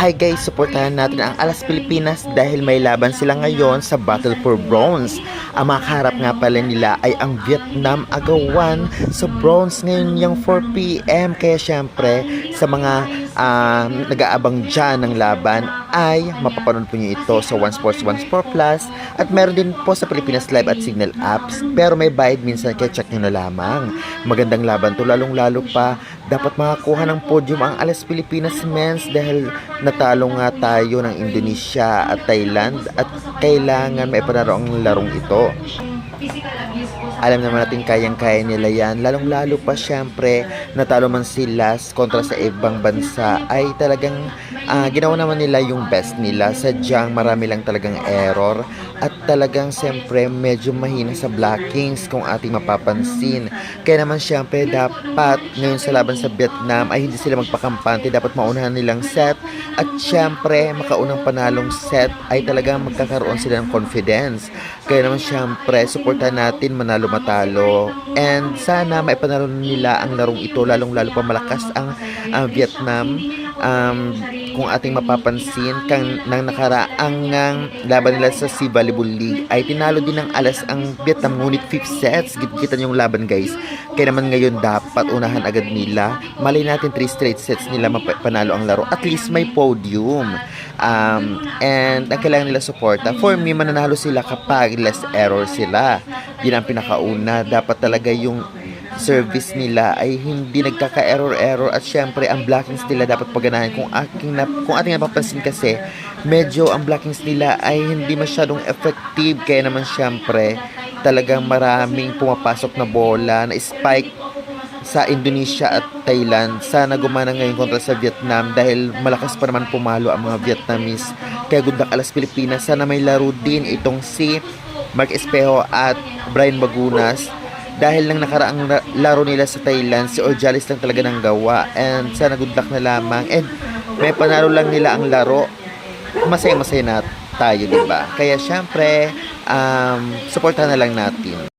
Hi guys, suportahan natin ang Alas Pilipinas dahil may laban sila ngayon sa Battle for Bronze. Ang mga kaharap nga pala nila ay ang Vietnam Agawan sa Bronze ngayon yung 4 PM. Kaya syempre sa mga nag-aabang dyan ng laban ay mapapanood po nyo ito sa One Sports, One Sport Plus at meron din po sa Pilipinas Live at Signal Apps. Pero may bayad minsan kaya check nyo na lamang. Magandang laban to, lalong lalo pa dapat makakuha ng podium ang Alas Pilipinas Men's dahil natalo nga tayo ng Indonesia at Thailand at kailangan maipanaro ang larong ito. Alam naman natin kayang-kaya nila yan, lalong-lalo pa syempre natalo man sila kontra sa ibang bansa ay talagang ginawa naman nila yung best nila. Sadyang marami lang talagang error at talagang syempre medyo mahina sa blockings kung ating mapapansin. Kaya naman syempre dapat ngayon sa laban sa Vietnam ay hindi sila magpakampante, dapat maunahan nilang set at syempre makaunang panalong set ay talagang magkakaroon sila ng confidence. Kaya naman syempre suportahan natin manalo matalo and sana maipanalo nila ang larong ito, lalong lalo pa malakas ang Vietnam. Kung ating mapapansin nang nakaraang laban nila sa Sea Volleyball League ay tinalo din ng Alas ang Vietnam ngunit 5 sets, gitgitan yung laban guys. Kaya naman ngayon dapat unahan agad nila, malay natin 3 straight sets nila mapanalo ang laro, at least may podium. And ang kailangan nila suporta, for me mananalo sila kapag less error sila. Yun ang pinakauna, dapat talaga yung service nila ay hindi nagkaka-error at syempre ang blockings nila dapat paganahin. Kung ating napapansin kasi medyo ang blockings nila ay hindi masyadong effective, kaya naman syempre talagang maraming pumapasok na bola na spike sa Indonesia at Thailand. Sana gumana ngayon kontra sa Vietnam dahil malakas pa naman pumalo ang mga Vietnamese. Kaya good luck Alas Pilipinas, sana may laro din itong si Mark Espejo at Brian Bagunas. Dahil lang nakaraang laro nila sa Thailand, si Orjalis lang talaga ng gawa. And sana good luck na lamang. And may panalo lang nila ang laro. Masaya-masaya na tayo, diba? Kaya syempre, supportahan na lang natin.